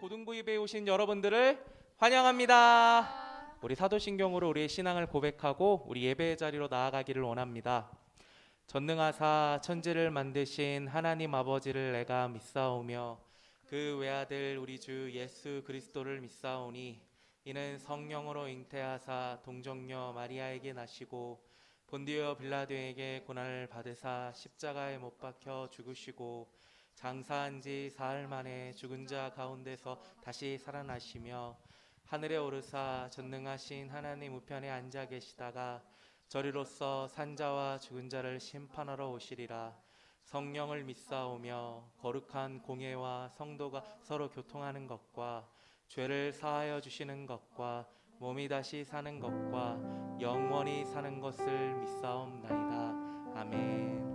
고등부 예배에 오신 여러분들을 환영합니다. 우리 사도신경으로 우리의 신앙을 고백하고 우리 예배의 자리로 나아가기를 원합니다. 전능하사 천지를 만드신 하나님 아버지를 내가 믿사오며 그 외아들 우리 주 예수 그리스도를 믿사오니 이는 성령으로 잉태하사 동정녀 마리아에게 나시고 본디오 빌라도에게 고난을 받으사 십자가에 못 박혀 죽으시고 장사한 지 사흘 만에 죽은 자 가운데서 다시 살아나시며 하늘에 오르사 전능하신 하나님 우편에 앉아 계시다가 저리로서 산자와 죽은 자를 심판하러 오시리라. 성령을 믿사오며 거룩한 공예와 성도가 서로 교통하는 것과 죄를 사하여 주시는 것과 몸이 다시 사는 것과 영원히 사는 것을 믿사옵나이다. 아멘.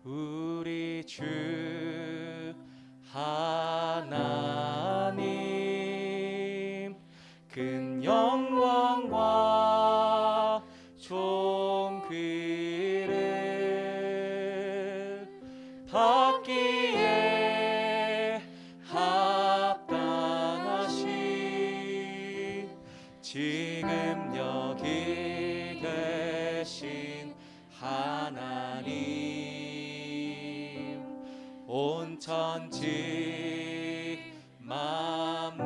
우리 주 하나님 큰 영광과 존귀를 받기에 합당하신 지금 여기 계신 하나님 온 천지 만물을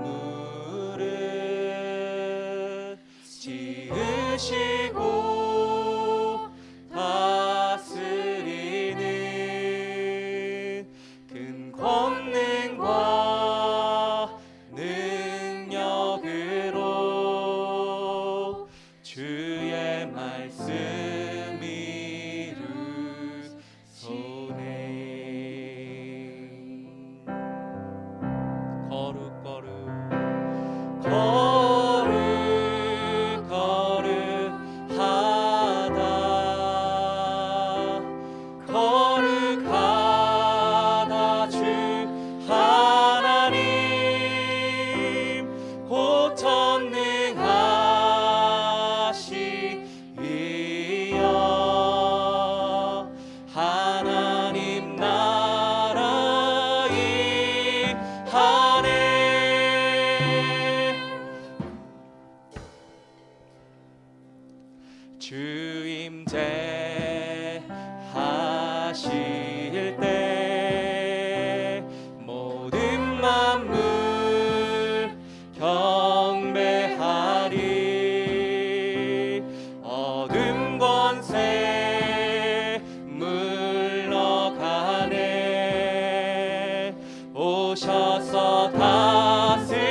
지으시고 다스리는 큰 권능과 능력으로 주의 말씀 이루소내. 거룩하다 주 하나님 곧 전능하시리여. 하나님 나라 임하네. 주임제 하실 때 모든 만물 경배하리. 어둠 권세 물러가네. 오셔서 다스리소서.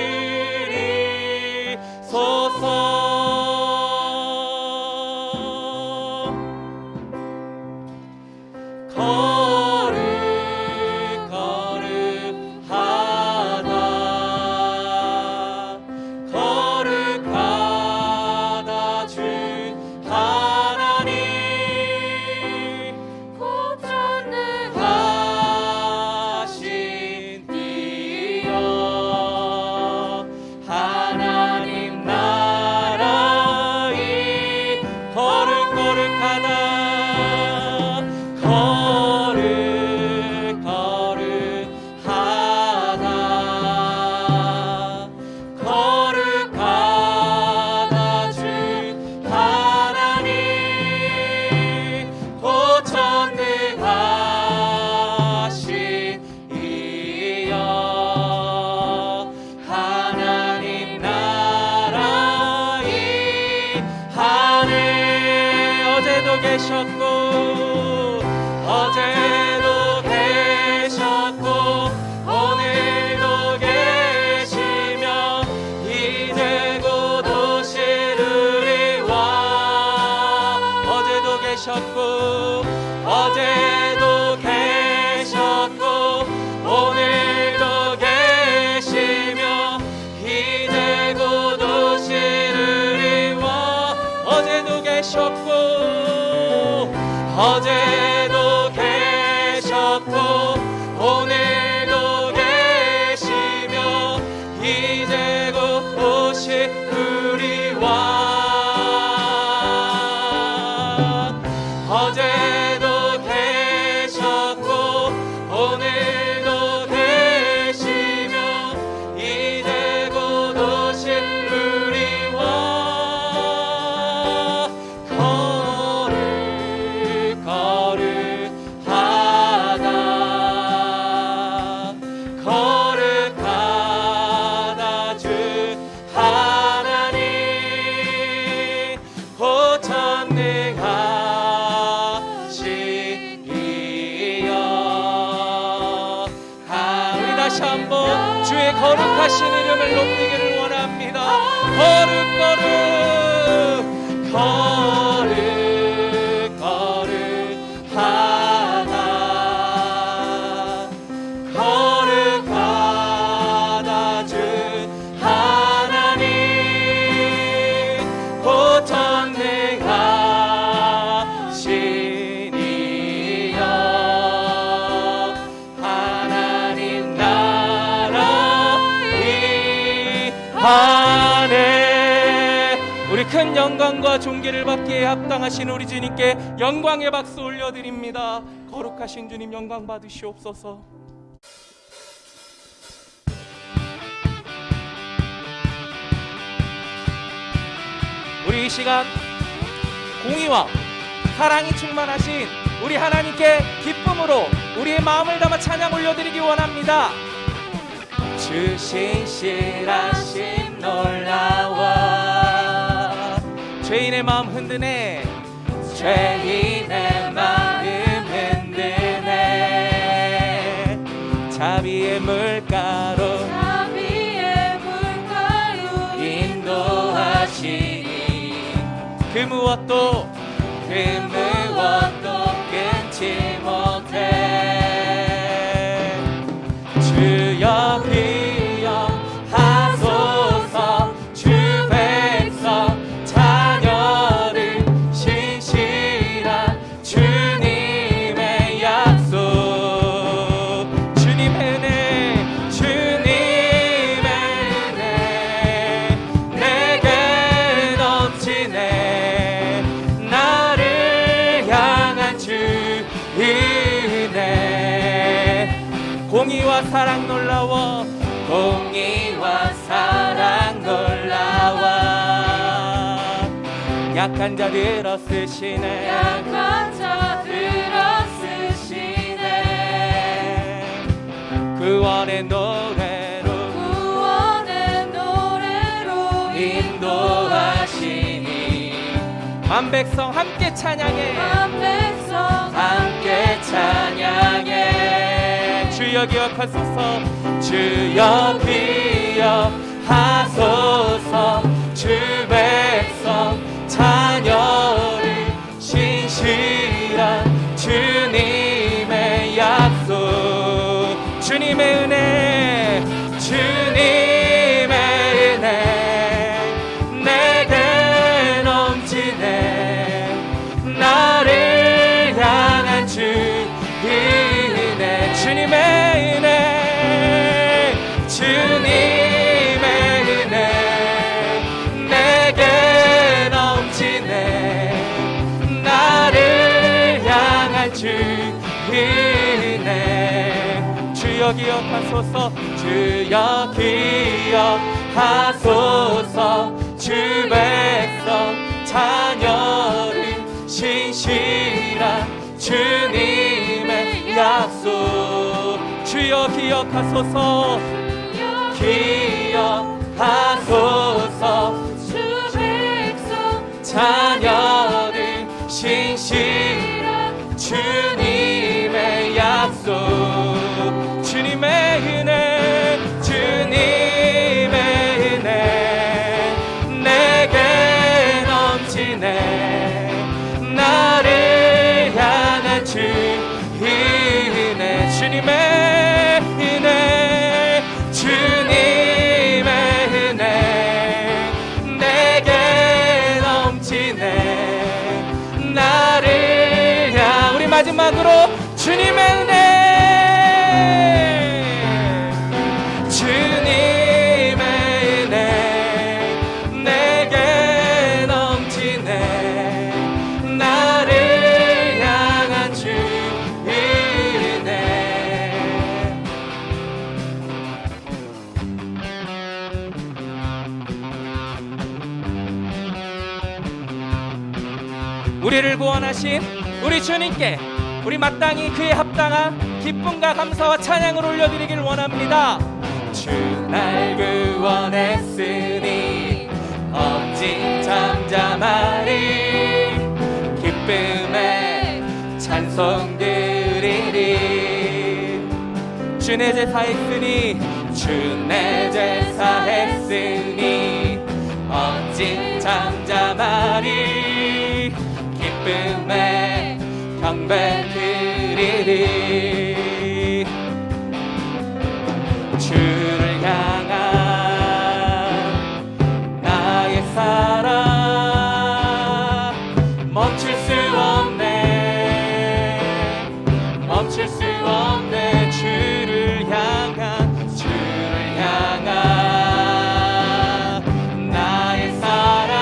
거룩하다 주 하나님 곧 전능하신 이여. 하나님 나라 이 거룩하다 거룩하다 주 하나님 곧 전능하신 이여. 하나님 나라 임하네. 어제도 계셨고 오늘도 계시며 이제 곧 오시리와. 어제도 계셨고 오늘도 계시며 이제 곧 오시리와. 어제도 계셨고 한번 주의 거룩하신 이름을 높이기를 원합니다. 거룩 거룩 거룩 거룩하다 거룩하다 주 하나님 곧 전능하신 이여 하나님 나라 이 안에 우리 큰 영광과 존귀를 받기에 합당하신 우리 주님께 영광의 박수 올려드립니다. 거룩하신 주님 영광 받으시옵소서. 우리 이 시간 공의와 사랑이 충만하신 우리 하나님께 기쁨으로 우리의 마음을 담아 찬양 올려드리기 원합니다. 주 신실하심 놀라워 죄인의 마음 흔드네 죄인의 마음 흔드네 자비의 물가로 인도하시니 그 무엇도 끊지 못해 주여 기억하소서 주 백성 자녀를 신실한 주님의 약속 주님의 은혜 주님의 은혜 내게 넘치네 나를 향한 주 은혜 공의와 사랑 놀라워 공의와 사랑 놀라워 약한 자들어 쓰시네 구원의 노래로 인도하시니 만백성 함께 찬양해 함께 찬양해 주여 기억하소서 주여 기억하소서 주 백성 자녀를 신실한 주님의 약속 주님의 은혜 주님의 은혜 내게 넘치네 나를 향한 주 은혜 주님의 은혜 주님의 은혜 내게 넘치네 나를 향한 주 은혜 주여 기억하소서 주여 기억하소서 주 백성 자녀를 신실한 주님의 약속 주여 기억하소서 기억하소서 주 백성 자녀를 신실한 주님의 약속 주님의 은혜 주님의 은혜 내게 넘치네 나를 향한 주 은혜 주님의 은혜 주님의 은혜 내게 넘치네 나를 향 우리 마지막으로 주님의 은혜 주님의 은혜 내게 넘치네 나를 향한 주 은혜 우리를 구원하신 우리 주님께 우리 마땅히 그에 합당한 기쁨과 감사와 찬양을 올려드리길 원합니다. 주 날 구원했으니 어찌 잠잠하리 기쁨에 찬송 드리리 주내 제사 했으니 주 내 제사 했으니 어찌 잠잠하리 기쁨에 경배 드리리 주를 향한 나의 사랑 멈출 수 없네 멈출 수 없네 주를 향한 나의 사랑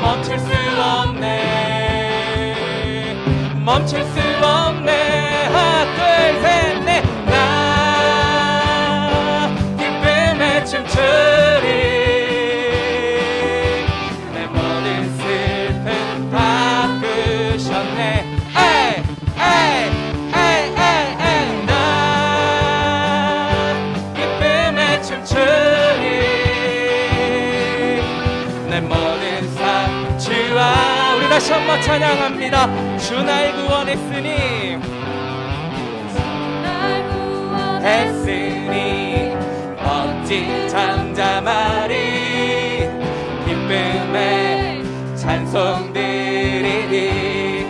멈출 수 없네 멈출 수 없네 하나 둘 셋 넷 나 기쁨에 춤추리 내 모든 슬픔 바꾸셨네 에이 에이 에이 에이 나 기쁨에 춤추리 내 모든 삶 주와 우리 다시 한번 찬양합니다 주 날 구원했으니 했으니 어찌 잠잠하리 기쁨에 찬송 드리리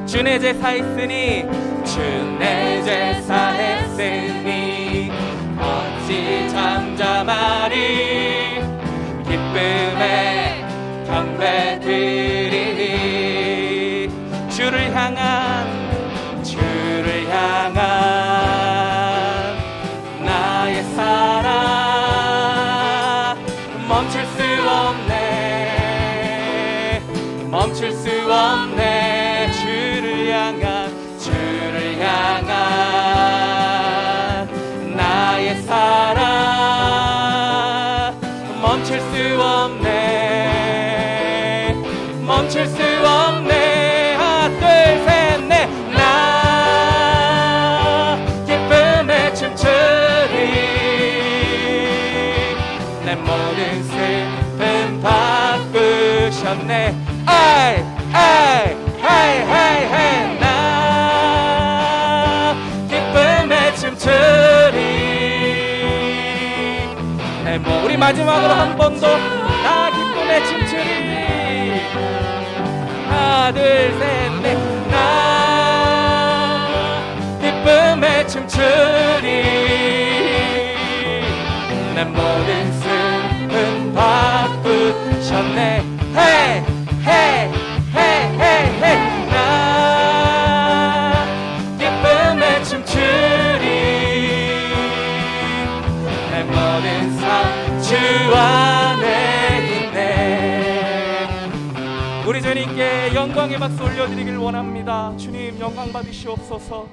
주내 제사 했으니 주내 제사 했으니 어찌 잠잠하리 기쁨에 경배 드리리 주를 향한 나의 사랑 멈출 수 없네 멈출 수 없네 주를 향한 나의 사랑 멈출 수 없네 멈출 수 없네 하나 둘 셋 넷 나 기쁨에 춤추리 내 모든 슬픔 바꾸셨네 아이 아이 아이 아이 아이 나 기쁨에 춤추리 내 우리 마지막으로 한 번 더 나 기쁨에 춤추리 하나 둘 셋 넷 나 기쁨에 춤추리 내 모든 슬픔 바꾸셨네 헤이 헤이 헤이 헤이 헤이 나 기쁨에 춤추리 내 모든 삶 주 안에 있네 우리 주님께 영광의 박수 올려드리길 원합니다 주님 영광 받으시옵소서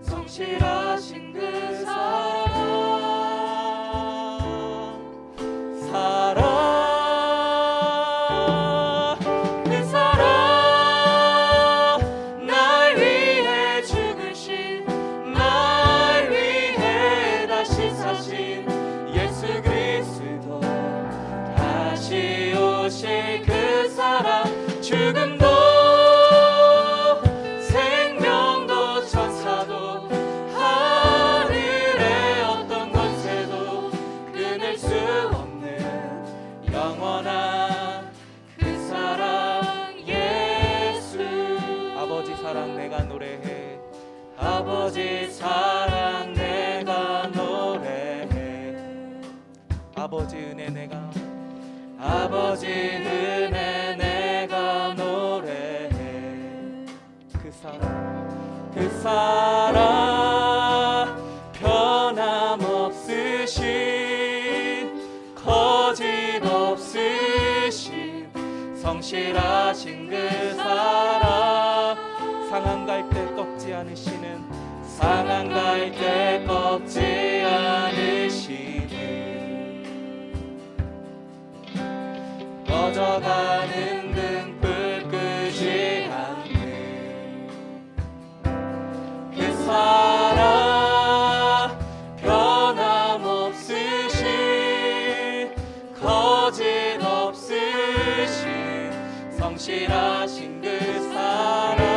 성실하신 그 사랑 그 사랑 날 위해 죽으신 날 위해 다시 사신 예수 그리스도 다시 오실 그 사랑 죽음도 아버지 사랑 내가 노래해. 아버지 은혜 내가, 아버지 은혜 내가 노래해. 그 사랑 변함없으신, 거짓없으신, 성실하신 그 사랑, 상한 갈 때 꺾지 않으시는, 상한 갈 때 꺾지 않으시는, 꺼져가는 등불 끄지 않는 그 사랑, 변함없으신, 거짓없으신, 성실하신 그 사랑,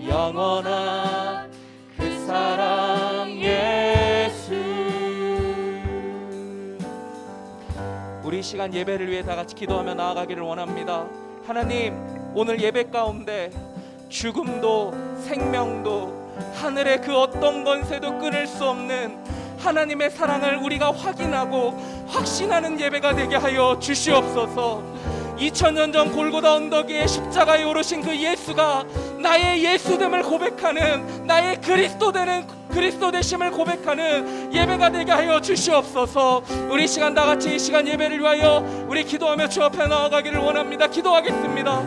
영원한 그 사랑 예수. 우리 시간 예배를 위해 다 같이 기도하며 나아가기를 원합니다. 하나님, 오늘 예배 가운데 죽음도 생명도 하늘의 그 어떤 권세도 끊을 수 없는 하나님의 사랑을 우리가 확인하고 확신하는 예배가 되게 하여 주시옵소서. 2000년 전 골고다 언덕 위에 십자가에 오르신 그 예수가 나의 예수됨을 고백하는, 나의 그리스도 되심을 고백하는 예배가 되게 하여 주시옵소서. 우리 시간 다 같이 이 시간 예배를 위하여 우리 기도하며 주 앞에 나아가기를 원합니다. 기도하겠습니다.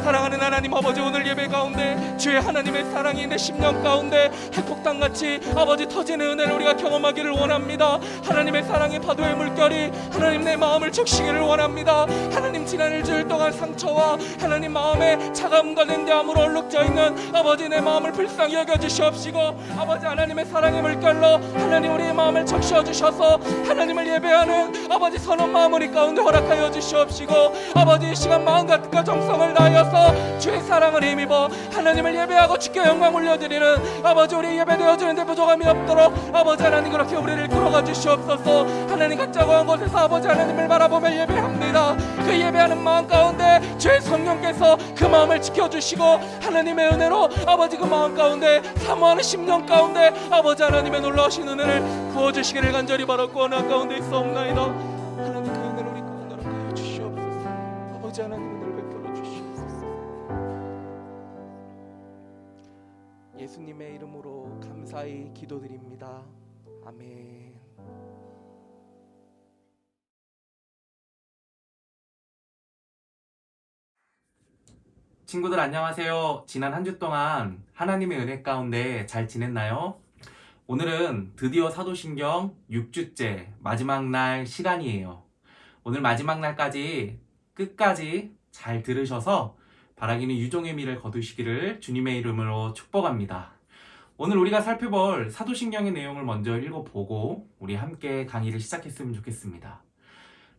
사랑하는 하나님 아버지, 오늘 예배 가운데 주의 하나님의 사랑이 내 심령 가운데 핵폭탄같이 아버지 터지는 은혜를 우리가 경험하기를 원합니다. 하나님의 사랑의 파도의 물결이 하나님 내 마음을 적시기를 원합니다. 하나님, 지난 일주일 동안 상처와 하나님 마음의 차가움과 냉담으로 얼룩져 있는 아버지 내 마음을 불쌍히 여겨주시옵시고, 아버지 하나님의 사랑의 물결로 하나님 우리의 마음을 적셔 주셔서 하나님을 예배하는 아버지 선한 마음 우리 가운데 허락하여 주시옵시고, 아버지 이 시간 마음과 뜻과 정성을 다하여서 주의 사랑을 힘입어 하나님을 예배하고 주께 영광 올려드리는 아버지 우리 예배되어지는데 부족함이 없도록 아버지 하나님 그렇게 우리를 끌어가 주시옵소서. 하나님 각자 거한 곳에서 아버지 하나님을 바라보며 예배합니다. 그 예배하는 마음 가운데 주의 성령께서 그 마음을 지켜주시고 하나님의 은혜로 아버지 그 마음 가운데 사모하는 심령 가운데 아버지 하나님의 놀라우신 은혜를 부어주시기를 간절히 바라고 원한 가운데 있사옵나이다. 하나님 그 은혜를 우리 가운데 허락하여 주시옵소서. 아버지 하나님 은혜를 베풀어 주시옵소서. 예수님의 이름으로 감사히 기도드립니다. 아멘. 친구들 안녕하세요. 지난 한 주 동안 하나님의 은혜 가운데 잘 지냈나요? 오늘은 드디어 사도신경 6주째 마지막 날 시간이에요. 오늘 마지막 날까지 끝까지 잘 들으셔서 바라기는 유종의 미를 거두시기를 주님의 이름으로 축복합니다. 오늘 우리가 살펴볼 사도신경의 내용을 먼저 읽어보고 우리 함께 강의를 시작했으면 좋겠습니다.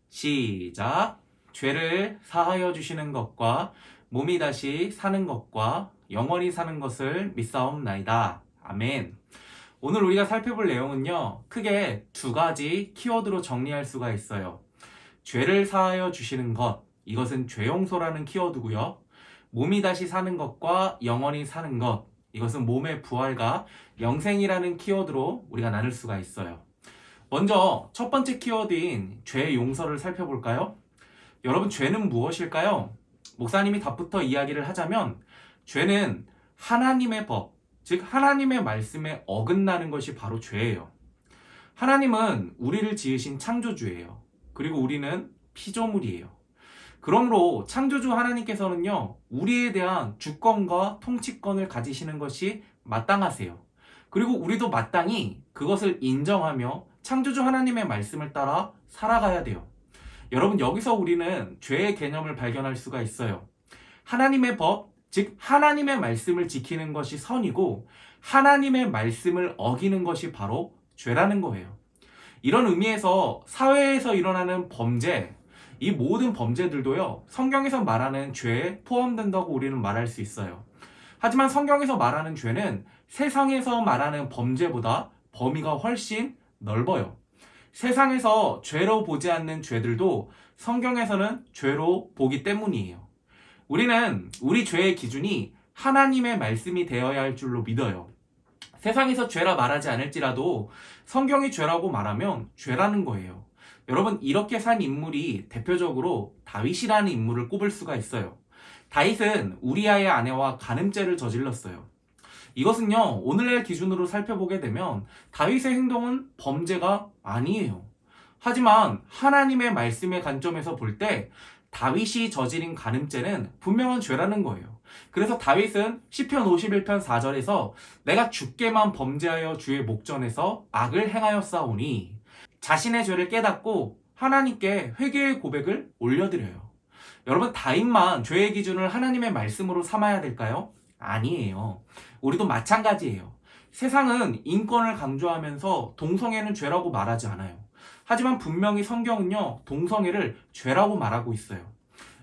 시작! 죄를 사하여 주시는 것과 몸이 다시 사는 것과 영원히 사는 것을 믿사옵나이다. 아멘. 오늘 우리가 살펴볼 내용은요, 크게 두 가지 키워드로 정리할 수가 있어요. 죄를 사하여 주시는 것, 이것은 죄용서라는 키워드고요. 몸이 다시 사는 것과 영원히 사는 것, 이것은 몸의 부활과 영생이라는 키워드로 우리가 나눌 수가 있어요. 먼저 첫 번째 키워드인 죄 용서를 살펴볼까요? 여러분, 죄는 무엇일까요? 목사님이 답부터 이야기를 하자면 죄는 하나님의 법, 즉 하나님의 말씀에 어긋나는 것이 바로 죄예요. 하나님은 우리를 지으신 창조주예요. 그리고 우리는 피조물이에요. 그러므로 창조주 하나님께서는요, 우리에 대한 주권과 통치권을 가지시는 것이 마땅하세요. 그리고 우리도 마땅히 그것을 인정하며 창조주 하나님의 말씀을 따라 살아가야 돼요. 여러분, 여기서 우리는 죄의 개념을 발견할 수가 있어요. 하나님의 법, 즉 하나님의 말씀을 지키는 것이 선이고 하나님의 말씀을 어기는 것이 바로 죄라는 거예요. 이런 의미에서 사회에서 일어나는 범죄, 이 모든 범죄들도요, 성경에서 말하는 죄에 포함된다고 우리는 말할 수 있어요. 하지만 성경에서 말하는 죄는 세상에서 말하는 범죄보다 범위가 훨씬 넓어요. 세상에서 죄로 보지 않는 죄들도 성경에서는 죄로 보기 때문이에요. 우리는 우리 죄의 기준이 하나님의 말씀이 되어야 할 줄로 믿어요. 세상에서 죄라 말하지 않을지라도 성경이 죄라고 말하면 죄라는 거예요. 여러분, 이렇게 산 인물이 대표적으로 다윗이라는 인물을 꼽을 수가 있어요. 다윗은 우리아의 아내와 간음죄를 저질렀어요. 이것은요, 오늘날 기준으로 살펴보게 되면 다윗의 행동은 범죄가 아니에요. 하지만 하나님의 말씀의 관점에서 볼 때 다윗이 저지른 간음죄는 분명한 죄라는 거예요. 그래서 다윗은 시편 51편 4절에서 내가 주께만 범죄하여 주의 목전에서 악을 행하였사오니 자신의 죄를 깨닫고 하나님께 회개의 고백을 올려드려요. 여러분, 다윗만 죄의 기준을 하나님의 말씀으로 삼아야 될까요? 아니에요. 우리도 마찬가지예요. 세상은 인권을 강조하면서 동성애는 죄라고 말하지 않아요. 하지만 분명히 성경은요, 동성애를 죄라고 말하고 있어요.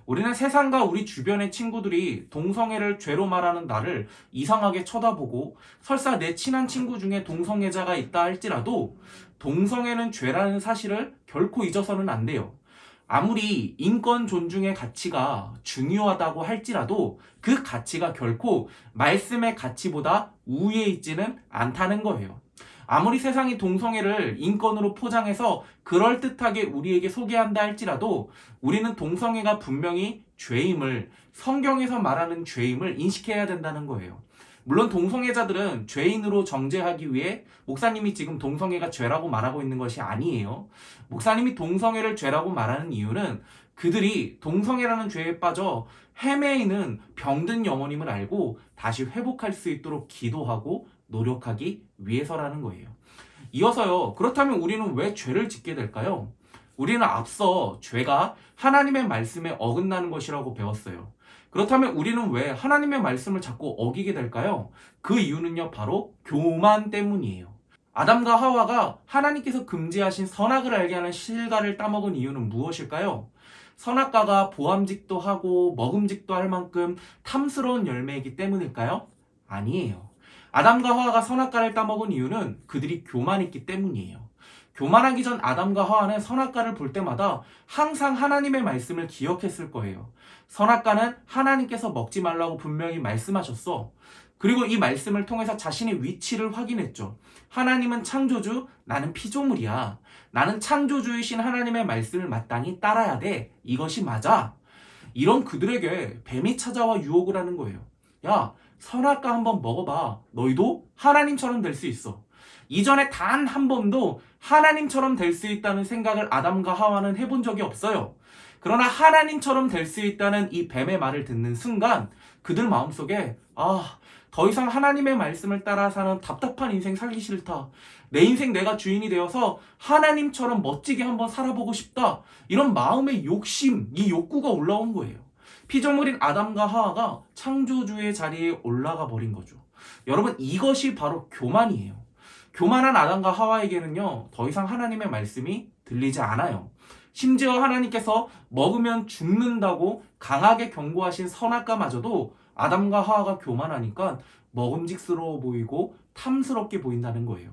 우리는 세상과 우리 주변의 친구들이 동성애를 죄로 말하는 나를 이상하게 쳐다보고 설사 내 친한 친구 중에 동성애자가 있다 할지라도 동성애는 죄라는 사실을 결코 잊어서는 안 돼요. 아무리 인권 존중의 가치가 중요하다고 할지라도 그 가치가 결코 말씀의 가치보다 우위에 있지는 않다는 거예요. 아무리 세상이 동성애를 인권으로 포장해서 그럴듯하게 우리에게 소개한다 할지라도 우리는 동성애가 분명히 죄임을, 성경에서 말하는 죄임을 인식해야 된다는 거예요. 물론 동성애자들은 죄인으로 정죄하기 위해 목사님이 지금 동성애가 죄라고 말하고 있는 것이 아니에요. 목사님이 동성애를 죄라고 말하는 이유는 그들이 동성애라는 죄에 빠져 헤매이는 병든 영혼임을 알고 다시 회복할 수 있도록 기도하고 노력하기 위해서라는 거예요. 이어서요, 그렇다면 우리는 왜 죄를 짓게 될까요? 우리는 앞서 죄가 하나님의 말씀에 어긋나는 것이라고 배웠어요. 그렇다면 우리는 왜 하나님의 말씀을 자꾸 어기게 될까요? 그 이유는요, 바로 교만 때문이에요. 아담과 하와가 하나님께서 금지하신 선악을 알게 하는 실과를 따먹은 이유는 무엇일까요? 선악과가 보암직도 하고 먹음직도 할 만큼 탐스러운 열매이기 때문일까요? 아니에요. 아담과 하와가 선악과를 따먹은 이유는 그들이 교만했기 때문이에요. 교만하기 전 아담과 하와는 선악과를 볼 때마다 항상 하나님의 말씀을 기억했을 거예요. 선악과는 하나님께서 먹지 말라고 분명히 말씀하셨어. 그리고 이 말씀을 통해서 자신의 위치를 확인했죠. 하나님은 창조주, 나는 피조물이야. 나는 창조주이신 하나님의 말씀을 마땅히 따라야 돼. 이것이 맞아. 이런 그들에게 뱀이 찾아와 유혹을 하는 거예요. 야, 선악과 한번 먹어봐. 너희도 하나님처럼 될 수 있어. 이전에 단 한 번도 하나님처럼 될 수 있다는 생각을 아담과 하와는 해본 적이 없어요. 그러나 하나님처럼 될 수 있다는 이 뱀의 말을 듣는 순간 그들 마음속에 더 이상 하나님의 말씀을 따라 사는 답답한 인생 살기 싫다. 내 인생 내가 주인이 되어서 하나님처럼 멋지게 한번 살아보고 싶다. 이런 마음의 욕심, 이 욕구가 올라온 거예요. 피조물인 아담과 하와가 창조주의 자리에 올라가 버린 거죠. 여러분, 이것이 바로 교만이에요. 교만한 아담과 하와에게는요, 더 이상 하나님의 말씀이 들리지 않아요. 심지어 하나님께서 먹으면 죽는다고 강하게 경고하신 선악과마저도 아담과 하와가 교만하니까 먹음직스러워 보이고 탐스럽게 보인다는 거예요.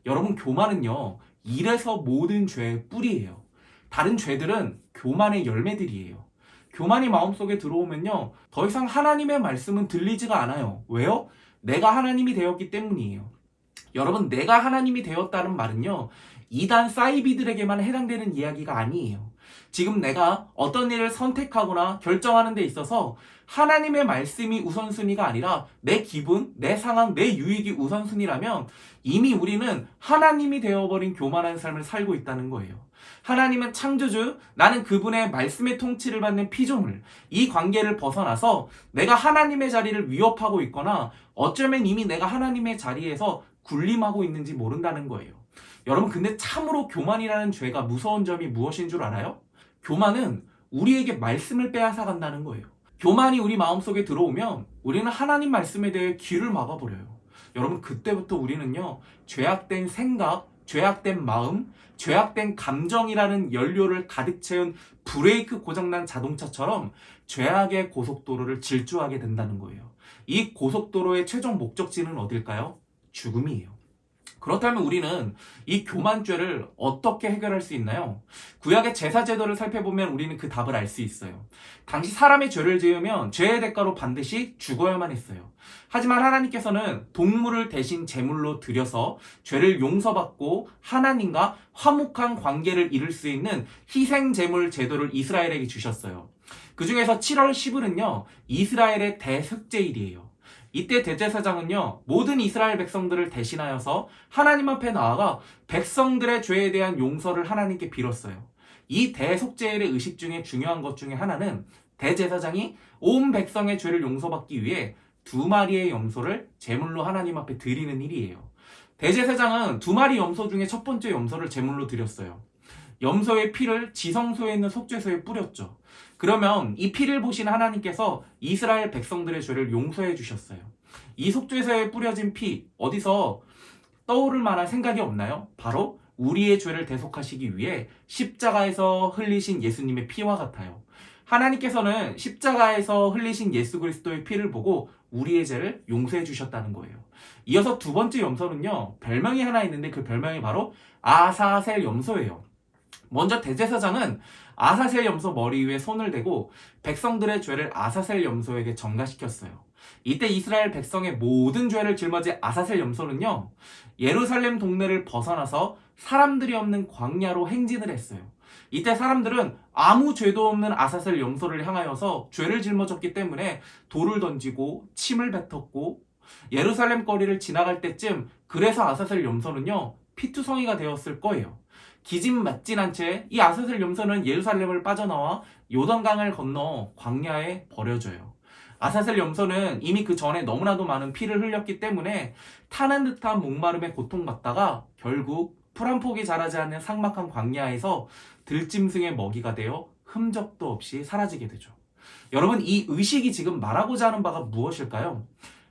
여러분, 교만은요, 이래서 모든 죄의 뿌리예요. 다른 죄들은 교만의 열매들이에요. 교만이 마음속에 들어오면요, 더 이상 하나님의 말씀은 들리지가 않아요. 왜요? 내가 하나님이 되었기 때문이에요. 여러분, 내가 하나님이 되었다는 말은요, 이단 사이비들에게만 해당되는 이야기가 아니에요. 지금 내가 어떤 일을 선택하거나 결정하는 데 있어서 하나님의 말씀이 우선순위가 아니라 내 기분, 내 상황, 내 유익이 우선순위라면 이미 우리는 하나님이 되어버린 교만한 삶을 살고 있다는 거예요. 하나님은 창조주, 나는 그분의 말씀의 통치를 받는 피조물, 이 관계를 벗어나서 내가 하나님의 자리를 위협하고 있거나 어쩌면 이미 내가 하나님의 자리에서 군림하고 있는지 모른다는 거예요. 여러분, 근데 참으로 교만이라는 죄가 무서운 점이 무엇인 줄 알아요? 교만은 우리에게 말씀을 빼앗아 간다는 거예요. 교만이 우리 마음속에 들어오면 우리는 하나님 말씀에 대해 귀를 막아버려요. 여러분, 그때부터 우리는요, 죄악된 생각, 죄악된 마음, 죄악된 감정이라는 연료를 가득 채운 브레이크 고장난 자동차처럼 죄악의 고속도로를 질주하게 된다는 거예요. 이 고속도로의 최종 목적지는 어딜까요? 죽음이에요. 그렇다면 우리는 이 교만죄를 어떻게 해결할 수 있나요? 구약의 제사제도를 살펴보면 우리는 그 답을 알 수 있어요. 당시 사람의 죄를 지으면 죄의 대가로 반드시 죽어야만 했어요. 하지만 하나님께서는 동물을 대신 제물로 드려서 죄를 용서받고 하나님과 화목한 관계를 이룰 수 있는 희생제물 제도를 이스라엘에게 주셨어요. 그 중에서 7월 10일은요, 이스라엘의 대속죄일이에요. 이때 대제사장은요, 모든 이스라엘 백성들을 대신하여서 하나님 앞에 나아가 백성들의 죄에 대한 용서를 하나님께 빌었어요. 이 대속죄일의 의식 중에 중요한 것 중에 하나는 대제사장이 온 백성의 죄를 용서받기 위해 2마리의 염소를 제물로 하나님 앞에 드리는 일이에요. 대제사장은 2마리 염소 중에 첫 번째 염소를 제물로 드렸어요. 염소의 피를 지성소에 있는 속죄소에 뿌렸죠. 그러면 이 피를 보신 하나님께서 이스라엘 백성들의 죄를 용서해 주셨어요. 이 속죄소에 뿌려진 피, 어디서 떠오를 만한 생각이 없나요? 바로 우리의 죄를 대속하시기 위해 십자가에서 흘리신 예수님의 피와 같아요. 하나님께서는 십자가에서 흘리신 예수 그리스도의 피를 보고 우리의 죄를 용서해 주셨다는 거예요. 이어서 두 번째 염소는요, 별명이 하나 있는데 그 별명이 바로 아사셀 염소예요. 먼저 대제사장은 아사셀 염소 머리 위에 손을 대고 백성들의 죄를 아사셀 염소에게 전가시켰어요. 이때 이스라엘 백성의 모든 죄를 짊어진 아사셀 염소는요, 예루살렘 동네를 벗어나서 사람들이 없는 광야로 행진을 했어요. 이때 사람들은 아무 죄도 없는 아사셀 염소를 향하여서 죄를 짊어졌기 때문에 돌을 던지고 침을 뱉었고, 예루살렘 거리를 지나갈 때쯤 그래서 아사셀 염소는요, 피투성이가 되었을 거예요. 기진맥진한 채 이 아사셀 염소는 예루살렘을 빠져나와 요단강을 건너 광야에 버려져요. 아사셀 염소는 이미 그 전에 너무나도 많은 피를 흘렸기 때문에 타는 듯한 목마름에 고통받다가 결국 풀 한 폭이 자라지 않는 삭막한 광야에서 들짐승의 먹이가 되어 흠적도 없이 사라지게 되죠. 여러분, 이 의식이 지금 말하고자 하는 바가 무엇일까요?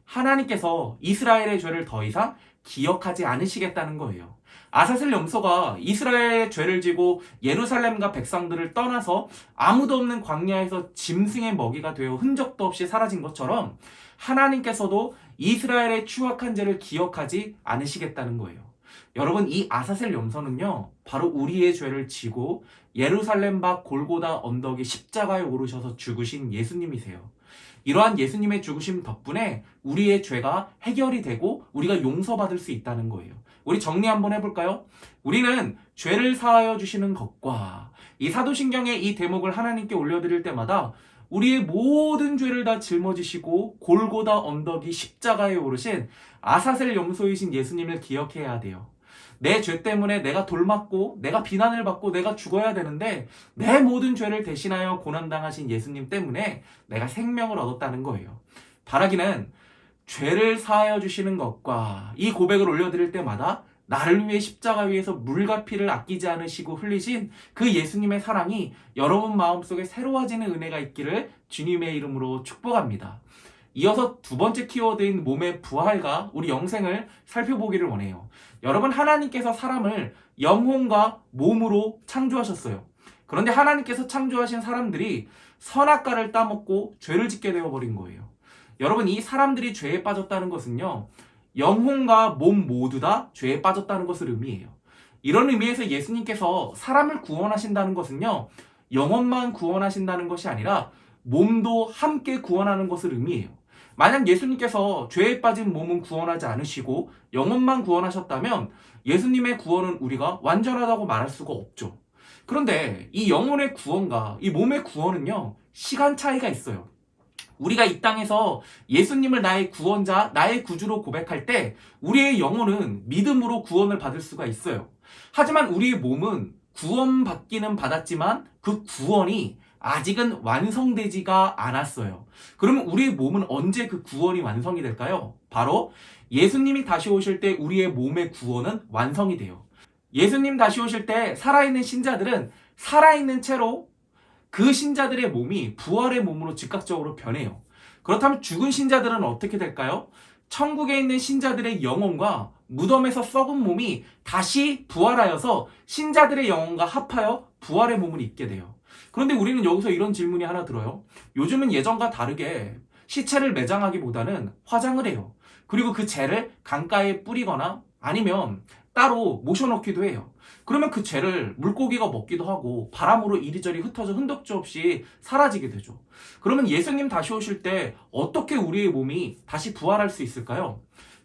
하나님께서 이스라엘의 죄를 더 이상 기억하지 않으시겠다는 거예요. 아사셀 염소가 이스라엘의 죄를 지고 예루살렘과 백성들을 떠나서 아무도 없는 광야에서 짐승의 먹이가 되어 흔적도 없이 사라진 것처럼 하나님께서도 이스라엘의 추악한 죄를 기억하지 않으시겠다는 거예요. 여러분, 이 아사셀 염소는요, 바로 우리의 죄를 지고 예루살렘 밖 골고다 언덕의 십자가에 오르셔서 죽으신 예수님이세요. 이러한 예수님의 죽으심 덕분에 우리의 죄가 해결이 되고 우리가 용서받을 수 있다는 거예요. 우리 정리 한번 해볼까요? 우리는 죄를 사하여 주시는 것과 이 사도신경의 이 대목을 하나님께 올려드릴 때마다 우리의 모든 죄를 다 짊어지시고 골고다 언덕이 십자가에 오르신 아사셀 염소이신 예수님을 기억해야 돼요. 내 죄 때문에 내가 돌맞고 내가 비난을 받고 내가 죽어야 되는데 내 모든 죄를 대신하여 고난당하신 예수님 때문에 내가 생명을 얻었다는 거예요. 바라기는 죄를 사하여 주시는 것과 이 고백을 올려드릴 때마다 나를 위해 십자가 위에서 물과 피를 아끼지 않으시고 흘리신 그 예수님의 사랑이 여러분 마음속에 새로워지는 은혜가 있기를 주님의 이름으로 축복합니다. 이어서 두 번째 키워드인 몸의 부활과 우리 영생을 살펴보기를 원해요. 여러분, 하나님께서 사람을 영혼과 몸으로 창조하셨어요. 그런데 하나님께서 창조하신 사람들이 선악과를 따먹고 죄를 짓게 되어버린 거예요. 여러분, 이 사람들이 죄에 빠졌다는 것은요, 영혼과 몸 모두 다 죄에 빠졌다는 것을 의미해요. 이런 의미에서 예수님께서 사람을 구원하신다는 것은요, 영혼만 구원하신다는 것이 아니라 몸도 함께 구원하는 것을 의미해요. 만약 예수님께서 죄에 빠진 몸은 구원하지 않으시고 영혼만 구원하셨다면 예수님의 구원은 우리가 완전하다고 말할 수가 없죠. 그런데 이 영혼의 구원과 이 몸의 구원은요, 시간 차이가 있어요. 우리가 이 땅에서 예수님을 나의 구원자, 나의 구주로 고백할 때 우리의 영혼은 믿음으로 구원을 받을 수가 있어요. 하지만 우리의 몸은 구원받기는 받았지만 그 구원이 아직은 완성되지가 않았어요. 그러면 우리의 몸은 언제 그 구원이 완성이 될까요? 바로 예수님이 다시 오실 때 우리의 몸의 구원은 완성이 돼요. 예수님 다시 오실 때 살아있는 신자들은 살아있는 채로 그 신자들의 몸이 부활의 몸으로 즉각적으로 변해요. 그렇다면 죽은 신자들은 어떻게 될까요? 천국에 있는 신자들의 영혼과 무덤에서 썩은 몸이 다시 부활하여서 신자들의 영혼과 합하여 부활의 몸을 입게 돼요. 그런데 우리는 여기서 이런 질문이 하나 들어요. 요즘은 예전과 다르게 시체를 매장하기보다는 화장을 해요. 그리고 그 재를 강가에 뿌리거나 아니면 따로 모셔놓기도 해요. 그러면 그 죄를 물고기가 먹기도 하고 바람으로 이리저리 흩어져 흔적도 없이 사라지게 되죠. 그러면 예수님 다시 오실 때 어떻게 우리의 몸이 다시 부활할 수 있을까요?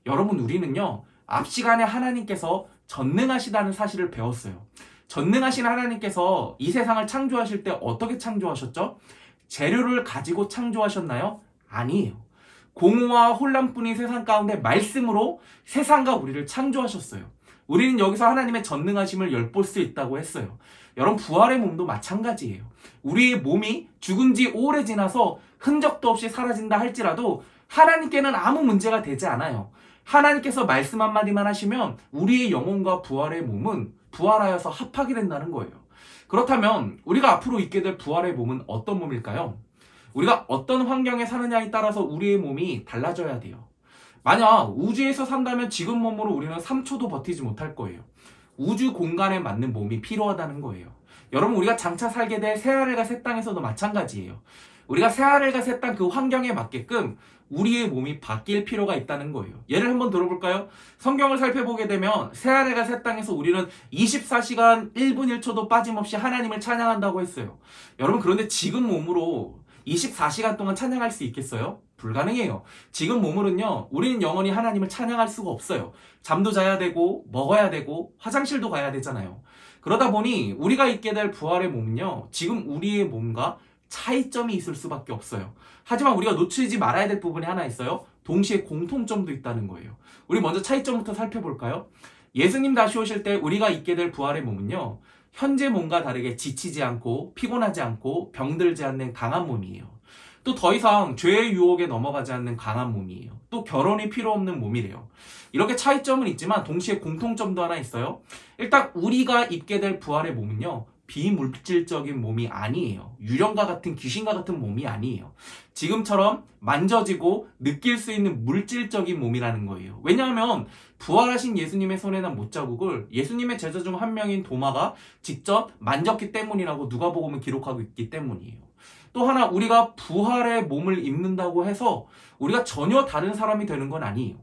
여러분, 우리는요, 앞 시간에 하나님께서 전능하시다는 사실을 배웠어요. 전능하신 하나님께서 이 세상을 창조하실 때 어떻게 창조하셨죠? 재료를 가지고 창조하셨나요? 아니에요. 공허와 혼란뿐인 세상 가운데 말씀으로 세상과 우리를 창조하셨어요. 우리는 여기서 하나님의 전능하심을 엿볼 수 있다고 했어요. 여러분, 부활의 몸도 마찬가지예요. 우리의 몸이 죽은 지 오래 지나서 흔적도 없이 사라진다 할지라도 하나님께는 아무 문제가 되지 않아요. 하나님께서 말씀 한마디만 하시면 우리의 영혼과 부활의 몸은 부활하여서 합하게 된다는 거예요. 그렇다면 우리가 앞으로 있게 될 부활의 몸은 어떤 몸일까요? 우리가 어떤 환경에 사느냐에 따라서 우리의 몸이 달라져야 돼요. 만약 우주에서 산다면 지금 몸으로 우리는 3초도 버티지 못할 거예요. 우주 공간에 맞는 몸이 필요하다는 거예요. 여러분, 우리가 장차 살게 될 새하늘과 새 땅에서도 마찬가지예요. 우리가 새하늘과 새 땅 그 환경에 맞게끔 우리의 몸이 바뀔 필요가 있다는 거예요. 예를 한번 들어볼까요? 성경을 살펴보게 되면 새하늘과 새 땅에서 우리는 24시간 1분 1초도 빠짐없이 하나님을 찬양한다고 했어요. 여러분, 그런데 지금 몸으로 24시간 동안 찬양할 수 있겠어요? 불가능해요. 지금 몸으로는요, 우리는 영원히 하나님을 찬양할 수가 없어요. 잠도 자야 되고 먹어야 되고 화장실도 가야 되잖아요. 그러다 보니 우리가 있게 될 부활의 몸은요, 지금 우리의 몸과 차이점이 있을 수밖에 없어요. 하지만 우리가 놓치지 말아야 될 부분이 하나 있어요. 동시에 공통점도 있다는 거예요. 우리 먼저 차이점부터 살펴볼까요? 예수님 다시 오실 때 우리가 있게 될 부활의 몸은요, 현재 몸과 다르게 지치지 않고 피곤하지 않고 병들지 않는 강한 몸이에요. 또 더 이상 죄의 유혹에 넘어가지 않는 강한 몸이에요. 또 결혼이 필요 없는 몸이래요. 이렇게 차이점은 있지만 동시에 공통점도 하나 있어요. 일단 우리가 입게 될 부활의 몸은요, 비물질적인 몸이 아니에요. 유령과 같은 귀신과 같은 몸이 아니에요. 지금처럼 만져지고 느낄 수 있는 물질적인 몸이라는 거예요. 왜냐하면 부활하신 예수님의 손에 난 못자국을 예수님의 제자 중 한 명인 도마가 직접 만졌기 때문이라고 누가복음은 기록하고 있기 때문이에요. 또 하나, 우리가 부활의 몸을 입는다고 해서 우리가 전혀 다른 사람이 되는 건 아니에요.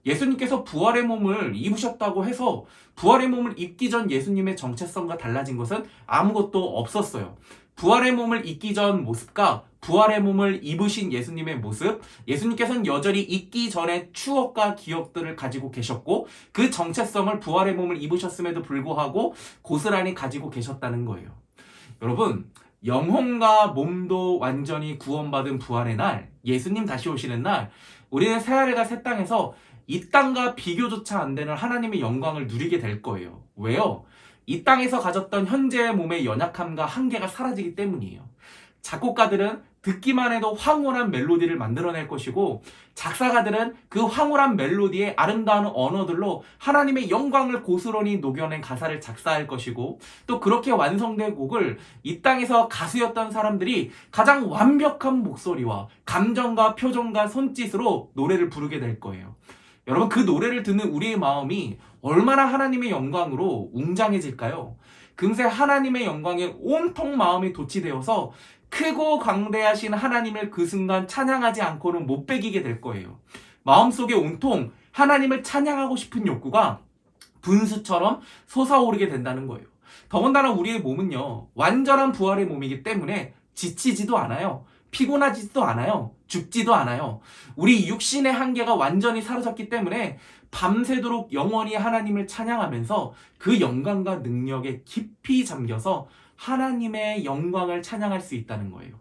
예수님께서 부활의 몸을 입으셨다고 해서 부활의 몸을 입기 전 예수님의 정체성과 달라진 것은 아무것도 없었어요. 부활의 몸을 입기 전 모습과 부활의 몸을 입으신 예수님의 모습, 예수님께서는 여전히 입기 전의 추억과 기억들을 가지고 계셨고 그 정체성을 부활의 몸을 입으셨음에도 불구하고 고스란히 가지고 계셨다는 거예요. 여러분, 영혼과 몸도 완전히 구원받은 부활의 날, 예수님 다시 오시는 날, 우리는 새하늘과 새 땅에서 이 땅과 비교조차 안 되는 하나님의 영광을 누리게 될 거예요. 왜요? 이 땅에서 가졌던 현재의 몸의 연약함과 한계가 사라지기 때문이에요. 작곡가들은 듣기만 해도 황홀한 멜로디를 만들어낼 것이고 작사가들은 그 황홀한 멜로디의 아름다운 언어들로 하나님의 영광을 고스란히 녹여낸 가사를 작사할 것이고 또 그렇게 완성된 곡을 이 땅에서 가수였던 사람들이 가장 완벽한 목소리와 감정과 표정과 손짓으로 노래를 부르게 될 거예요. 여러분, 그 노래를 듣는 우리의 마음이 얼마나 하나님의 영광으로 웅장해질까요? 금세 하나님의 영광에 온통 마음이 도취되어서 크고 광대하신 하나님을 그 순간 찬양하지 않고는 못 배기게 될 거예요. 마음속에 온통 하나님을 찬양하고 싶은 욕구가 분수처럼 솟아오르게 된다는 거예요. 더군다나 우리의 몸은요, 완전한 부활의 몸이기 때문에 지치지도 않아요. 피곤하지도 않아요. 죽지도 않아요. 우리 육신의 한계가 완전히 사라졌기 때문에 밤새도록 영원히 하나님을 찬양하면서 그 영광과 능력에 깊이 잠겨서 하나님의 영광을 찬양할 수 있다는 거예요.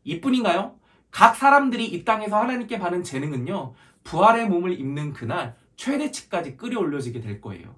이뿐인가요? 각 사람들이 이 땅에서 하나님께 받은 재능은요, 부활의 몸을 입는 그날 최대치까지 끌어올려지게 될 거예요.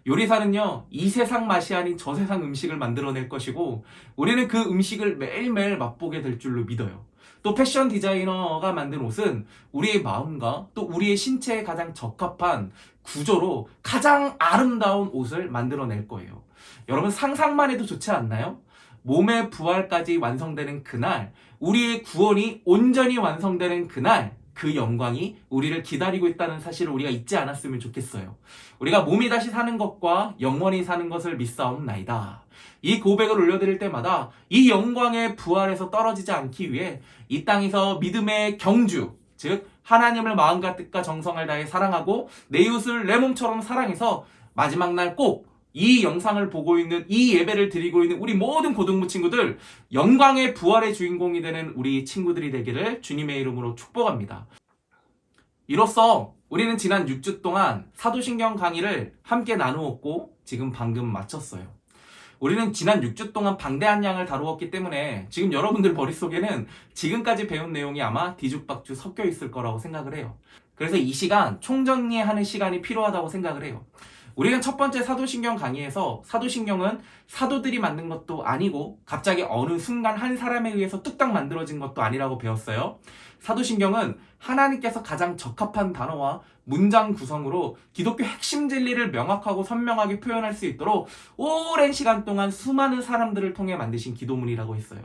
요리사는요, 이 세상 맛이 아닌 저 세상 음식을 만들어낼 것이고, 우리는 그 음식을 매일매일 맛보게 될 줄로 믿어요. 또 패션 디자이너가 만든 옷은 우리의 마음과 또 우리의 신체에 가장 적합한 구조로 가장 아름다운 옷을 만들어낼 거예요. 여러분 상상만 해도 좋지 않나요? 몸의 부활까지 완성되는 그날, 우리의 구원이 온전히 완성되는 그날, 그 영광이 우리를 기다리고 있다는 사실을 우리가 잊지 않았으면 좋겠어요. 우리가 몸이 다시 사는 것과 영원히 사는 것을 믿사옵나이다. 이 고백을 올려드릴 때마다 이 영광의 부활에서 떨어지지 않기 위해 이 땅에서 믿음의 경주, 즉 하나님을 마음과 뜻과 정성을 다해 사랑하고 내 이웃을 내 몸처럼 사랑해서 마지막 날 꼭 이 영상을 보고 있는, 이 예배를 드리고 있는 우리 모든 고등부 친구들, 영광의 부활의 주인공이 되는 우리 친구들이 되기를 주님의 이름으로 축복합니다. 이로써 우리는 지난 6주 동안 사도신경 강의를 함께 나누었고 지금 방금 마쳤어요. 우리는 지난 6주 동안 방대한 양을 다루었기 때문에 지금 여러분들 머릿속에는 지금까지 배운 내용이 아마 뒤죽박죽 섞여 있을 거라고 생각을 해요. 그래서 이 시간 총정리하는 시간이 필요하다고 생각을 해요. 우리는 첫 번째 사도신경 강의에서 사도신경은 사도들이 만든 것도 아니고 갑자기 어느 순간 한 사람에 의해서 뚝딱 만들어진 것도 아니라고 배웠어요. 사도신경은 하나님께서 가장 적합한 단어와 문장 구성으로 기독교 핵심 진리를 명확하고 선명하게 표현할 수 있도록 오랜 시간 동안 수많은 사람들을 통해 만드신 기도문이라고 했어요.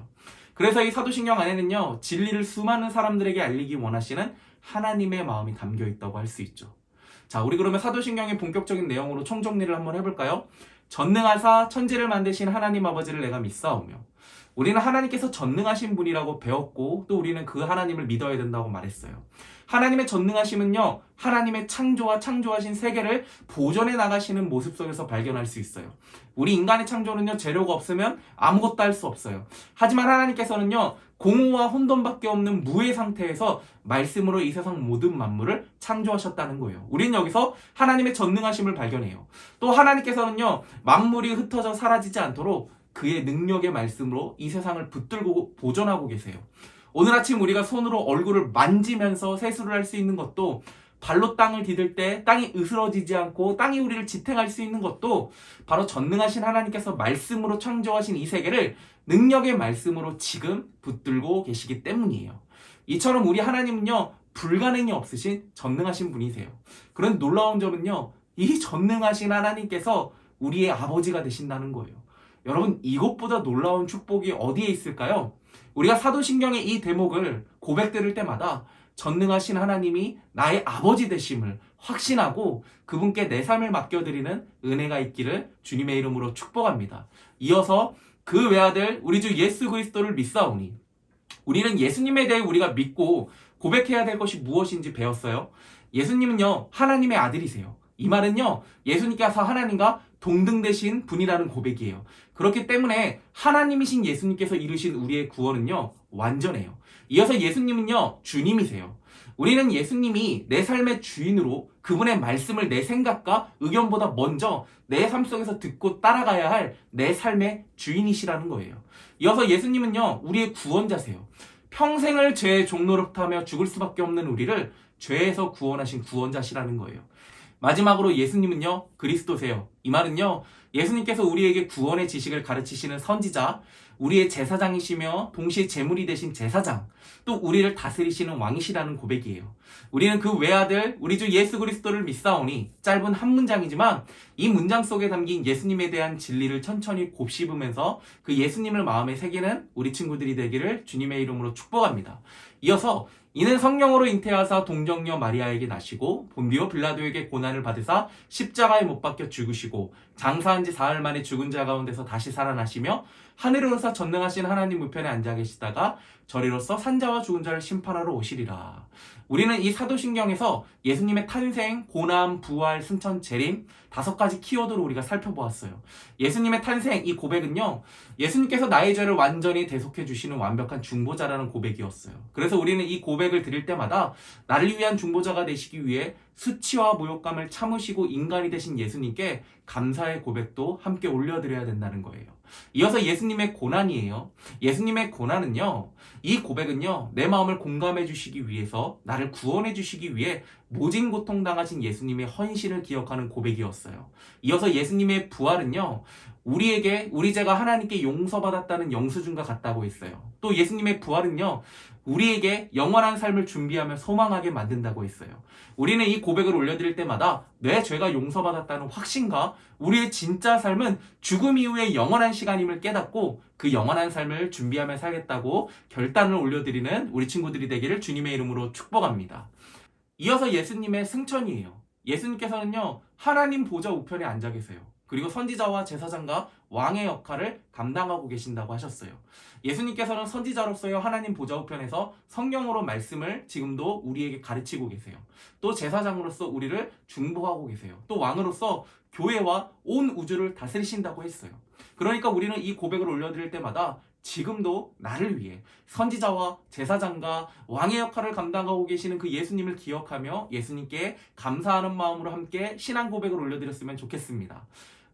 그래서 이 사도신경 안에는요, 진리를 수많은 사람들에게 알리기 원하시는 하나님의 마음이 담겨 있다고 할 수 있죠. 자, 우리 그러면 사도신경의 본격적인 내용으로 총정리를 한번 해볼까요? 전능하사 천지를 만드신 하나님 아버지를 내가 믿사오며, 우리는 하나님께서 전능하신 분이라고 배웠고 또 우리는 그 하나님을 믿어야 된다고 말했어요. 하나님의 전능하심은요, 하나님의 창조와 창조하신 세계를 보존해 나가시는 모습 속에서 발견할 수 있어요. 우리 인간의 창조는요, 재료가 없으면 아무것도 할 수 없어요. 하지만 하나님께서는요, 공허와 혼돈밖에 없는 무의 상태에서 말씀으로 이 세상 모든 만물을 창조하셨다는 거예요. 우리는 여기서 하나님의 전능하심을 발견해요. 또 하나님께서는요, 만물이 흩어져 사라지지 않도록 그의 능력의 말씀으로 이 세상을 붙들고 보존하고 계세요. 오늘 아침 우리가 손으로 얼굴을 만지면서 세수를 할 수 있는 것도, 발로 땅을 디딜 때 땅이 으스러지지 않고 땅이 우리를 지탱할 수 있는 것도 바로 전능하신 하나님께서 말씀으로 창조하신 이 세계를 능력의 말씀으로 지금 붙들고 계시기 때문이에요. 이처럼 우리 하나님은요, 불가능이 없으신 전능하신 분이세요. 그런 놀라운 점은요, 이 전능하신 하나님께서 우리의 아버지가 되신다는 거예요. 여러분, 이것보다 놀라운 축복이 어디에 있을까요? 우리가 사도신경의 이 대목을 고백드릴 때마다 전능하신 하나님이 나의 아버지 되심을 확신하고 그분께 내 삶을 맡겨드리는 은혜가 있기를 주님의 이름으로 축복합니다. 이어서 그 외아들 우리 주 예수 그리스도를 믿사오니, 우리는 예수님에 대해 우리가 믿고 고백해야 될 것이 무엇인지 배웠어요. 예수님은요, 하나님의 아들이세요. 이 말은요, 예수님께서 하나님과 동등되신 분이라는 고백이에요. 그렇기 때문에 하나님이신 예수님께서 이루신 우리의 구원은요, 완전해요. 이어서 예수님은요, 주님이세요. 우리는 예수님이 내 삶의 주인으로 그분의 말씀을 내 생각과 의견보다 먼저 내 삶 속에서 듣고 따라가야 할 내 삶의 주인이시라는 거예요. 이어서 예수님은요, 우리의 구원자세요. 평생을 죄의 종노릇하며 죽을 수밖에 없는 우리를 죄에서 구원하신 구원자시라는 거예요. 마지막으로 예수님은요, 그리스도세요. 이 말은요, 예수님께서 우리에게 구원의 지식을 가르치시는 선지자, 우리의 제사장이시며 동시에 제물이 되신 제사장, 또 우리를 다스리시는 왕이시라는 고백이에요. 우리는 그 외아들 우리 주 예수 그리스도를 믿사오니, 짧은 한 문장이지만 이 문장 속에 담긴 예수님에 대한 진리를 천천히 곱씹으면서 그 예수님을 마음에 새기는 우리 친구들이 되기를 주님의 이름으로 축복합니다. 이어서 이는 성령으로 잉태하사 동정녀 마리아에게 나시고 본디오 빌라도에게 고난을 받으사 십자가에 못 박혀 죽으시고 장사한 지 사흘 만에 죽은 자 가운데서 다시 살아나시며 하늘에로서 전능하신 하나님 우편에 앉아 계시다가 저리로서 산자와 죽은 자를 심판하러 오시리라. 우리는 이 사도신경에서 예수님의 탄생, 고난, 부활, 승천, 재림 5가지 키워드로 우리가 살펴보았어요. 예수님의 탄생, 이 고백은요, 예수님께서 나의 죄를 완전히 대속해 주시는 완벽한 중보자라는 고백이었어요. 그래서 우리는 이 고백을 드릴 때마다 나를 위한 중보자가 되시기 위해 수치와 모욕감을 참으시고 인간이 되신 예수님께 감사의 고백도 함께 올려드려야 된다는 거예요. 이어서 예수님의 고난이에요. 예수님의 고난은요, 이 고백은요, 내 마음을 공감해 주시기 위해서, 나를 구원해 주시기 위해 모진 고통당하신 예수님의 헌신을 기억하는 고백이었어요. 이어서 예수님의 부활은요, 우리 죄가 하나님께 용서받았다는 영수증과 같다고 했어요. 또 예수님의 부활은요, 우리에게 영원한 삶을 준비하며 소망하게 만든다고 했어요. 우리는 이 고백을 올려드릴 때마다 내 죄가 용서받았다는 확신과 우리의 진짜 삶은 죽음 이후의 영원한 시간임을 깨닫고 그 영원한 삶을 준비하며 살겠다고 결단을 올려드리는 우리 친구들이 되기를 주님의 이름으로 축복합니다. 이어서 예수님의 승천이에요. 예수님께서는요, 하나님 보좌 우편에 앉아 계세요. 그리고 선지자와 제사장과 왕의 역할을 감당하고 계신다고 하셨어요. 예수님께서는 선지자로서요, 하나님 보좌 우편에서 성령으로 말씀을 지금도 우리에게 가르치고 계세요. 또 제사장으로서 우리를 중보하고 계세요. 또 왕으로서 교회와 온 우주를 다스리신다고 했어요. 그러니까 우리는 이 고백을 올려드릴 때마다 지금도 나를 위해 선지자와 제사장과 왕의 역할을 감당하고 계시는 그 예수님을 기억하며 예수님께 감사하는 마음으로 함께 신앙 고백을 올려드렸으면 좋겠습니다.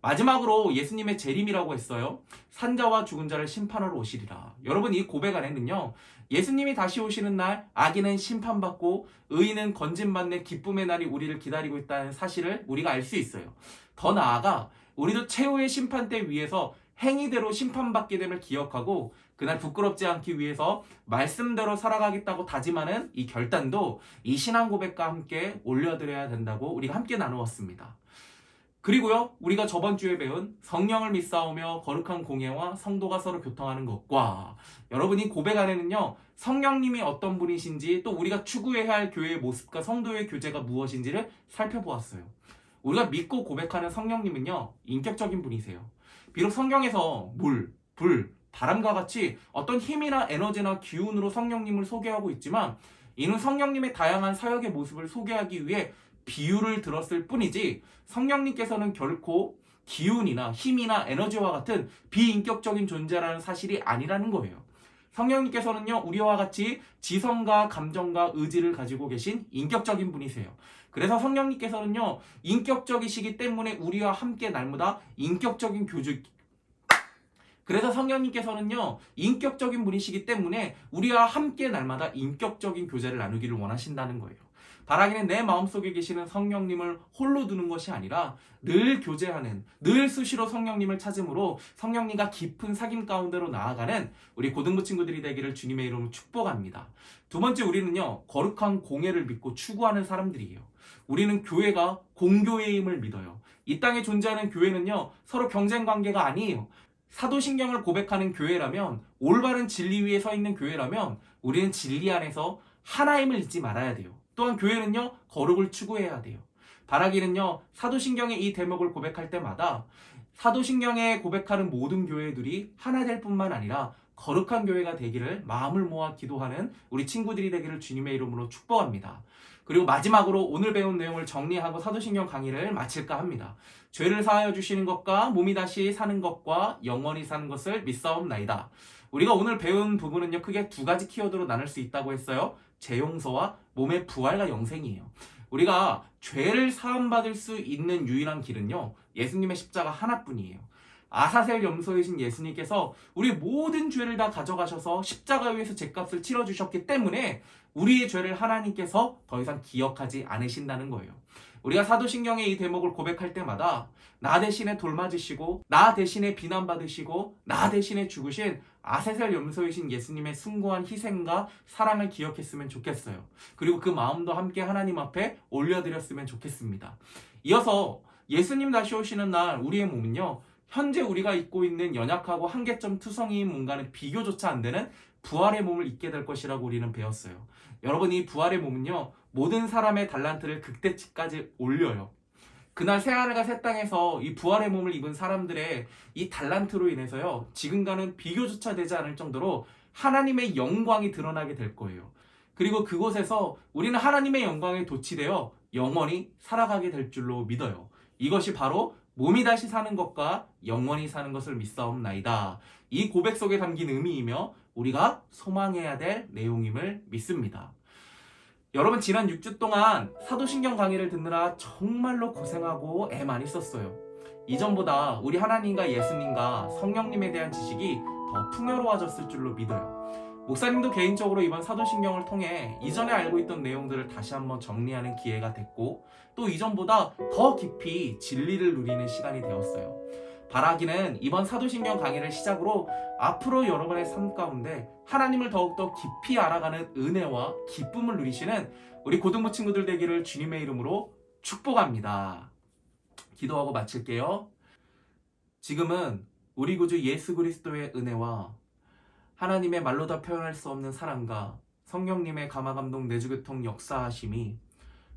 마지막으로 예수님의 재림이라고 했어요. 산자와 죽은 자를 심판하러 오시리라. 여러분, 이 고백 안에는요, 예수님이 다시 오시는 날 악인은 심판받고 의인은 건짐받는 기쁨의 날이 우리를 기다리고 있다는 사실을 우리가 알 수 있어요. 더 나아가 우리도 최후의 심판대 위에서 행위대로 심판받게 됨을 기억하고 그날 부끄럽지 않기 위해서 말씀대로 살아가겠다고 다짐하는 이 결단도 이 신앙 고백과 함께 올려드려야 된다고 우리가 함께 나누었습니다. 그리고요, 우리가 저번 주에 배운 성령을 믿사오며 거룩한 공예와 성도가 서로 교통하는 것과 여러분이 고백 안에는요, 성령님이 어떤 분이신지 또 우리가 추구해야 할 교회의 모습과 성도의 교제가 무엇인지를 살펴보았어요. 우리가 믿고 고백하는 성령님은요, 인격적인 분이세요. 비록 성경에서 물, 불, 바람과 같이 어떤 힘이나 에너지나 기운으로 성령님을 소개하고 있지만 이는 성령님의 다양한 사역의 모습을 소개하기 위해 비유를 들었을 뿐이지 성령님께서는 결코 기운이나 힘이나 에너지와 같은 비인격적인 존재라는 사실이 아니라는 거예요. 성령님께서는요, 우리와 같이 지성과 감정과 의지를 가지고 계신 인격적인 분이세요. 그래서 성령님께서는요, 인격적이시기 때문에 우리와 함께 날마다 인격적인 교주, 그래서 성령님께서는요, 인격적인 분이시기 때문에 우리와 함께 날마다 인격적인 교제를 나누기를 원하신다는 거예요. 바라기는 내 마음속에 계시는 성령님을 홀로 두는 것이 아니라 늘 교제하는, 늘 수시로 성령님을 찾음으로 성령님과 깊은 사귐 가운데로 나아가는 우리 고등부 친구들이 되기를 주님의 이름으로 축복합니다. 두 번째, 우리는요, 거룩한 공예를 믿고 추구하는 사람들이에요. 우리는 교회가 공교회임을 믿어요. 이 땅에 존재하는 교회는요, 서로 경쟁 관계가 아니에요. 사도신경을 고백하는 교회라면, 올바른 진리 위에 서 있는 교회라면 우리는 진리 안에서 하나임을 잊지 말아야 돼요. 또한 교회는요, 거룩을 추구해야 돼요. 바라기는요, 사도신경의 이 대목을 고백할 때마다 사도신경에 고백하는 모든 교회들이 하나 될 뿐만 아니라 거룩한 교회가 되기를 마음을 모아 기도하는 우리 친구들이 되기를 주님의 이름으로 축복합니다. 그리고 마지막으로 오늘 배운 내용을 정리하고 사도신경 강의를 마칠까 합니다. 죄를 사하여 주시는 것과 몸이 다시 사는 것과 영원히 사는 것을 믿사옵나이다. 우리가 오늘 배운 부분은요, 크게 두 가지 키워드로 나눌 수 있다고 했어요. 죄용서와 몸의 부활과 영생이에요. 우리가 죄를 사함받을 수 있는 유일한 길은요, 예수님의 십자가 하나뿐이에요. 아사셀 염소이신 예수님께서 우리 모든 죄를 다 가져가셔서 십자가 위에서 죄값을 치러주셨기 때문에 우리의 죄를 하나님께서 더 이상 기억하지 않으신다는 거예요. 우리가 사도신경의 이 대목을 고백할 때마다 나 대신에 돌맞으시고 나 대신에 비난받으시고 나 대신에 죽으신 아사셀 염소이신 예수님의 숭고한 희생과 사랑을 기억했으면 좋겠어요. 그리고 그 마음도 함께 하나님 앞에 올려드렸으면 좋겠습니다. 이어서 예수님 다시 오시는 날 우리의 몸은요, 현재 우리가 입고 있는 연약하고 한계점 투성이인 몸과는 비교조차 안 되는 부활의 몸을 입게 될 것이라고 우리는 배웠어요. 여러분, 이 부활의 몸은요, 모든 사람의 달란트를 극대치까지 올려요. 그날 새하늘과 새 땅에서 이 부활의 몸을 입은 사람들의 이 달란트로 인해서요, 지금과는 비교조차 되지 않을 정도로 하나님의 영광이 드러나게 될 거예요. 그리고 그곳에서 우리는 하나님의 영광에 도취되어 영원히 살아가게 될 줄로 믿어요. 이것이 바로 몸이 다시 사는 것과 영원히 사는 것을 믿사옵나이다. 이 고백 속에 담긴 의미이며 우리가 소망해야 될 내용임을 믿습니다. 여러분, 지난 6주 동안 사도신경 강의를 듣느라 정말로 고생하고 애 많이 썼어요. 이전보다 우리 하나님과 예수님과 성령님에 대한 지식이 더 풍요로워졌을 줄로 믿어요. 목사님도 개인적으로 이번 사도신경을 통해 이전에 알고 있던 내용들을 다시 한번 정리하는 기회가 됐고, 또 이전보다 더 깊이 진리를 누리는 시간이 되었어요. 바라기는 이번 사도신경 강의를 시작으로 앞으로 여러분의 삶 가운데 하나님을 더욱더 깊이 알아가는 은혜와 기쁨을 누리시는 우리 고등부 친구들 되기를 주님의 이름으로 축복합니다. 기도하고 마칠게요. 지금은 우리 구주 예수 그리스도의 은혜와 하나님의 말로 다 표현할 수 없는 사랑과 성령님의 감화감동 내주교통 역사하심이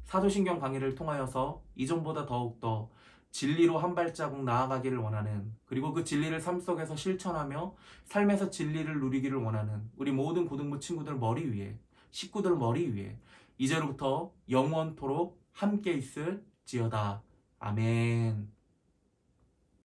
사도신경 강의를 통하여서 이전보다 더욱더 진리로 한 발자국 나아가기를 원하는, 그리고 그 진리를 삶 속에서 실천하며 삶에서 진리를 누리기를 원하는 우리 모든 고등부 친구들 머리 위에, 식구들 머리 위에 이제로부터 영원토록 함께 있을지어다. 아멘.